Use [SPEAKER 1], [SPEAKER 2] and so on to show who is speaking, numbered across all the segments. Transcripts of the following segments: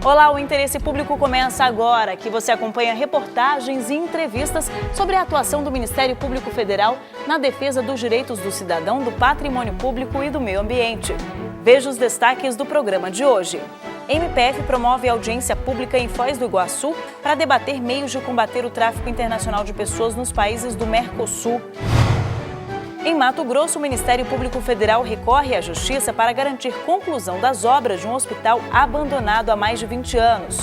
[SPEAKER 1] Olá, o Interesse Público começa agora, que você acompanha reportagens e entrevistas sobre a atuação do Ministério Público Federal na defesa dos direitos do cidadão, do patrimônio público e do meio ambiente. Veja os destaques do programa de hoje. MPF promove audiência pública em Foz do Iguaçu para debater meios de combater o tráfico internacional de pessoas nos países do Mercosul. Em Mato Grosso, o Ministério Público Federal recorre à Justiça para garantir conclusão das obras de um hospital abandonado há mais de 20 anos.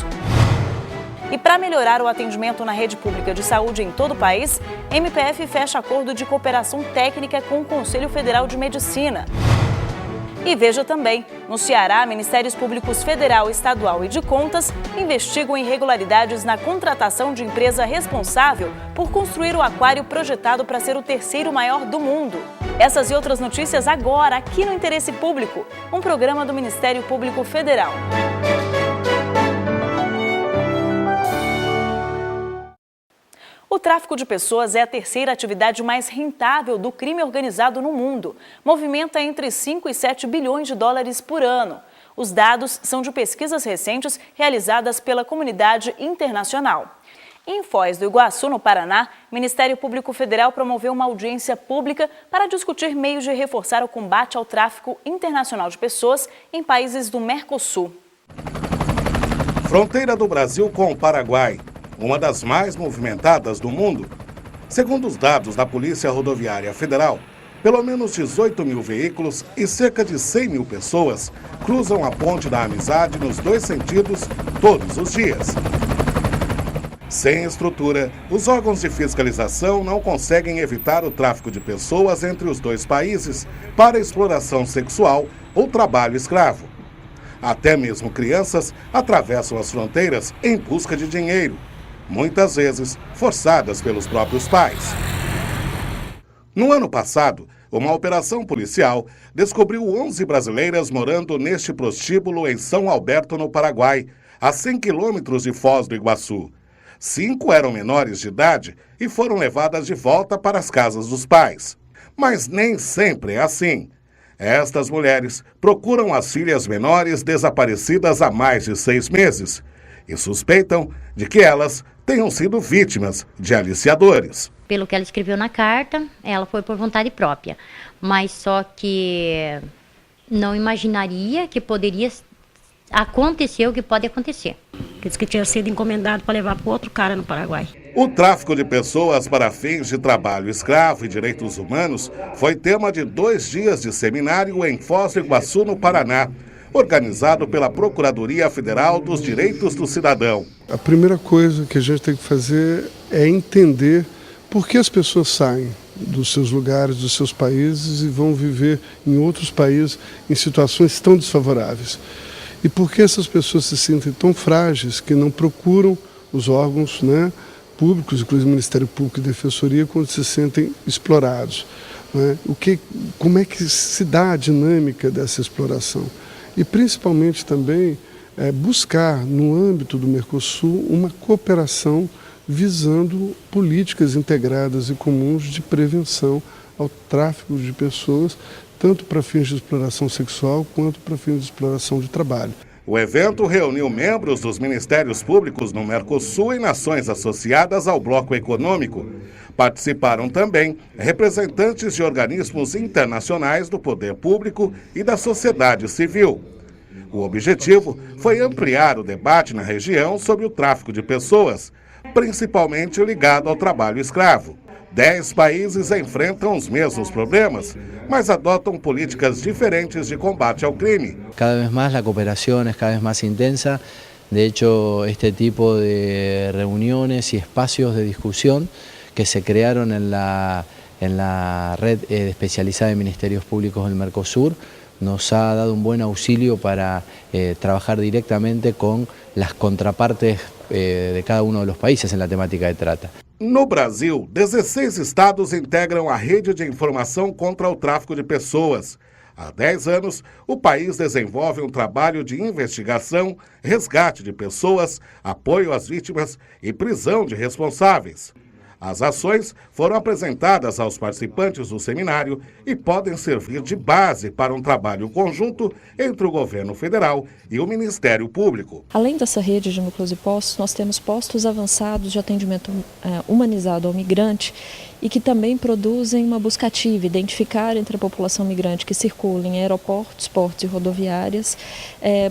[SPEAKER 1] E para melhorar o atendimento na rede pública de saúde em todo o país, MPF fecha acordo de cooperação técnica com o Conselho Federal de Medicina. E veja também, no Ceará, Ministérios Públicos Federal, Estadual e de Contas investigam irregularidades na contratação de empresa responsável por construir o aquário projetado para ser o terceiro maior do mundo. Essas e outras notícias agora, aqui no Interesse Público, um programa do Ministério Público Federal. O tráfico de pessoas é a terceira atividade mais rentável do crime organizado no mundo. Movimenta entre 5 e 7 bilhões de dólares por ano. Os dados são de pesquisas recentes realizadas pela comunidade internacional. Em Foz do Iguaçu, no Paraná, o Ministério Público Federal promoveu uma audiência pública para discutir meios de reforçar o combate ao tráfico internacional de pessoas em países do Mercosul.
[SPEAKER 2] Fronteira do Brasil com o Paraguai. Uma das mais movimentadas do mundo. Segundo os dados da Polícia Rodoviária Federal, pelo menos 18 mil veículos e cerca de 100 mil pessoas cruzam a Ponte da Amizade nos dois sentidos todos os dias. Sem estrutura, os órgãos de fiscalização não conseguem evitar o tráfico de pessoas entre os dois países para exploração sexual ou trabalho escravo. Até mesmo crianças atravessam as fronteiras em busca de dinheiro, muitas vezes forçadas pelos próprios pais. No ano passado, uma operação policial descobriu 11 brasileiras morando neste prostíbulo em São Alberto, no Paraguai, a 100 quilômetros de Foz do Iguaçu. 5 eram menores de idade e foram levadas de volta para as casas dos pais. Mas nem sempre é assim. Estas mulheres procuram as filhas menores desaparecidas há mais de 6 meses e suspeitam de que elas tenham sido vítimas de aliciadores.
[SPEAKER 3] Pelo que ela escreveu na carta, ela foi por vontade própria, mas só que não imaginaria que poderia acontecer o que pode acontecer.
[SPEAKER 4] Diz que tinha sido encomendado para levar para outro cara no Paraguai.
[SPEAKER 2] O tráfico de pessoas para fins de trabalho escravo e direitos humanos foi tema de 2 dias de seminário em Foz do Iguaçu, no Paraná, organizado pela Procuradoria Federal dos Direitos do Cidadão.
[SPEAKER 5] A primeira coisa que a gente tem que fazer é entender por que as pessoas saem dos seus lugares, dos seus países e vão viver em outros países em situações tão desfavoráveis. E por que essas pessoas se sentem tão frágeis que não procuram os órgãos, públicos, inclusive o Ministério Público e Defensoria, quando se sentem explorados. Como é que se dá a dinâmica dessa exploração? E principalmente também buscar, no âmbito do Mercosul, uma cooperação visando políticas integradas e comuns de prevenção ao tráfico de pessoas, tanto para fins de exploração sexual quanto para fins de exploração de trabalho.
[SPEAKER 2] O evento reuniu membros dos Ministérios Públicos no Mercosul e nações associadas ao Bloco Econômico. Participaram também representantes de organismos internacionais do poder público e da sociedade civil. O objetivo foi ampliar o debate na região sobre o tráfico de pessoas, principalmente ligado ao trabalho escravo. 10 países enfrentam os mesmos problemas, mas adotam políticas diferentes de combate ao crime.
[SPEAKER 6] Cada vez más la cooperación es cada vez más intensa. De hecho, este tipo de reuniones y espacios de discusión que se crearon en la red especializada de Ministerios Públicos del Mercosur nos ha dado un buen auxilio para trabajar directamente con las contrapartes de cada uno de los países en la temática de trata.
[SPEAKER 2] No Brasil, 16 estados integram a rede de informação contra o tráfico de pessoas. Há 10 anos, o país desenvolve um trabalho de investigação, resgate de pessoas, apoio às vítimas e prisão de responsáveis. As ações foram apresentadas aos participantes do seminário e podem servir de base para um trabalho conjunto entre o governo federal e o Ministério Público.
[SPEAKER 7] Além dessa rede de núcleos e postos, nós temos postos avançados de atendimento humanizado ao migrante e que também produzem uma busca ativa, identificar entre a população migrante que circula em aeroportos, portos e rodoviárias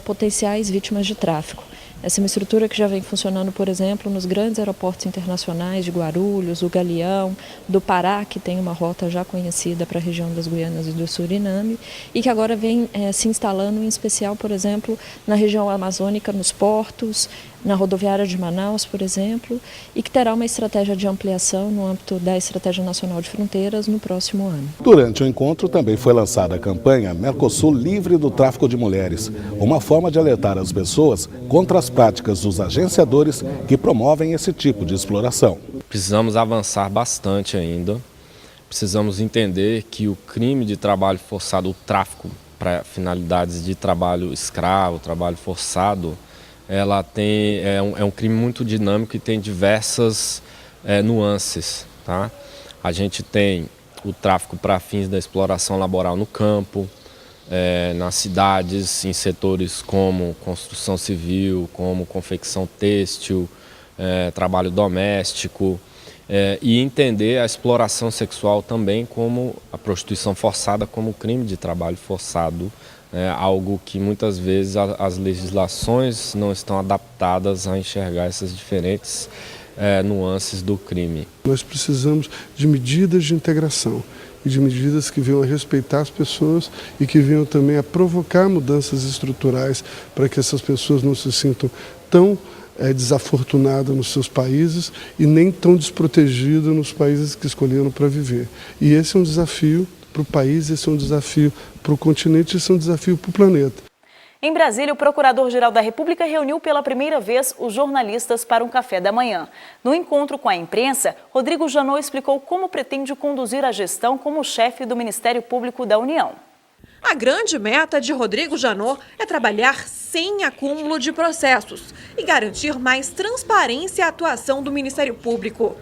[SPEAKER 7] potenciais vítimas de tráfico. Essa é uma estrutura que já vem funcionando, por exemplo, nos grandes aeroportos internacionais de Guarulhos, o Galeão, do Pará, que tem uma rota já conhecida para a região das Guianas e do Suriname, e que agora vem se instalando em especial, por exemplo, na região amazônica, nos portos, na rodoviária de Manaus, por exemplo, e que terá uma estratégia de ampliação no âmbito da Estratégia Nacional de Fronteiras no próximo ano.
[SPEAKER 2] Durante o encontro também foi lançada a campanha Mercosul Livre do Tráfico de Mulheres, uma forma de alertar as pessoas contra as práticas dos agenciadores que promovem esse tipo de exploração.
[SPEAKER 8] Precisamos avançar bastante ainda, precisamos entender que o crime de trabalho forçado, o tráfico para finalidades de trabalho escravo, trabalho forçado, é um crime muito dinâmico e tem diversas nuances. Tá? A gente tem o tráfico para fins da exploração laboral no campo, nas cidades, em setores como construção civil, como confecção têxtil, trabalho doméstico, e entender a exploração sexual também como a prostituição forçada como crime de trabalho forçado, algo que muitas vezes as legislações não estão adaptadas a enxergar essas diferentes nuances do crime.
[SPEAKER 5] Nós precisamos de medidas de integração e de medidas que venham a respeitar as pessoas e que venham também a provocar mudanças estruturais para que essas pessoas não se sintam tão desafortunadas nos seus países e nem tão desprotegidas nos países que escolheram para viver. E esse é um desafio para o país, esse é um desafio para o continente, esse é um desafio para o planeta.
[SPEAKER 1] Em Brasília, o Procurador-Geral da República reuniu pela primeira vez os jornalistas para um café da manhã. No encontro com a imprensa, Rodrigo Janot explicou como pretende conduzir a gestão como chefe do Ministério Público da União.
[SPEAKER 9] A grande meta de Rodrigo Janot é trabalhar sem acúmulo de processos e garantir mais transparência à atuação do Ministério Público.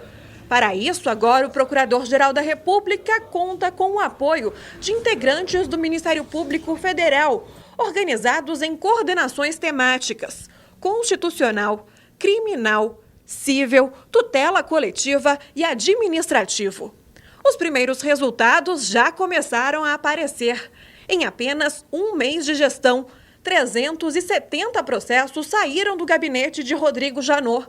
[SPEAKER 9] Para isso, agora o Procurador-Geral da República conta com o apoio de integrantes do Ministério Público Federal, organizados em coordenações temáticas: constitucional, criminal, civil, tutela coletiva e administrativo. Os primeiros resultados já começaram a aparecer. Em apenas um mês de gestão, 370 processos saíram do gabinete de Rodrigo Janot.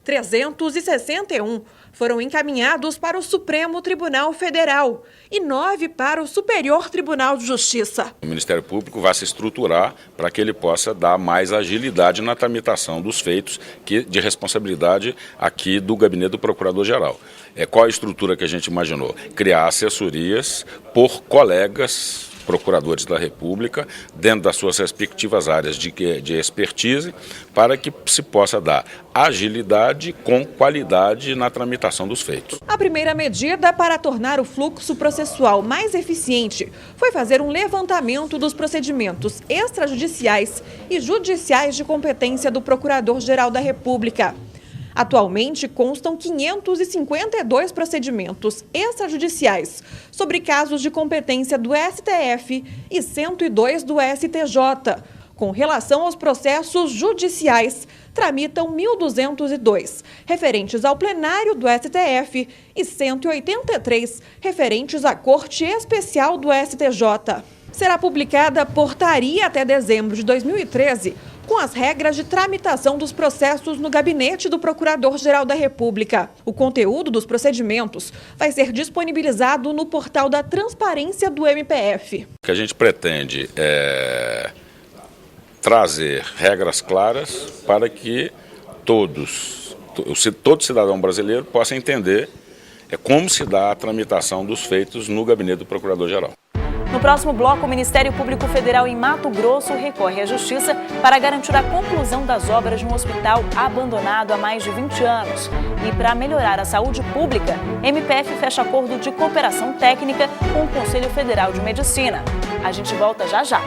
[SPEAKER 9] 361 foram encaminhados para o Supremo Tribunal Federal e 9 para o Superior Tribunal de Justiça.
[SPEAKER 10] O Ministério Público vai se estruturar para que ele possa dar mais agilidade na tramitação dos feitos de responsabilidade aqui do Gabinete do Procurador-Geral. Qual a estrutura que a gente imaginou? Criar assessorias por colegas procuradores da República, dentro das suas respectivas áreas de expertise, para que se possa dar agilidade com qualidade na tramitação dos feitos.
[SPEAKER 9] A primeira medida para tornar o fluxo processual mais eficiente foi fazer um levantamento dos procedimentos extrajudiciais e judiciais de competência do Procurador-Geral da República. Atualmente, constam 552 procedimentos extrajudiciais sobre casos de competência do STF e 102 do STJ. Com relação aos processos judiciais, tramitam 1.202 referentes ao plenário do STF e 183 referentes à Corte Especial do STJ. Será publicada portaria até dezembro de 2013, com as regras de tramitação dos processos no gabinete do Procurador-Geral da República. O conteúdo dos procedimentos vai ser disponibilizado no portal da Transparência do MPF.
[SPEAKER 10] O que a gente pretende é trazer regras claras para que todo cidadão brasileiro possa entender como se dá a tramitação dos feitos no gabinete do Procurador-Geral.
[SPEAKER 1] No próximo bloco, o Ministério Público Federal em Mato Grosso recorre à Justiça para garantir a conclusão das obras de um hospital abandonado há mais de 20 anos. E para melhorar a saúde pública, MPF fecha acordo de cooperação técnica com o Conselho Federal de Medicina. A gente volta já já.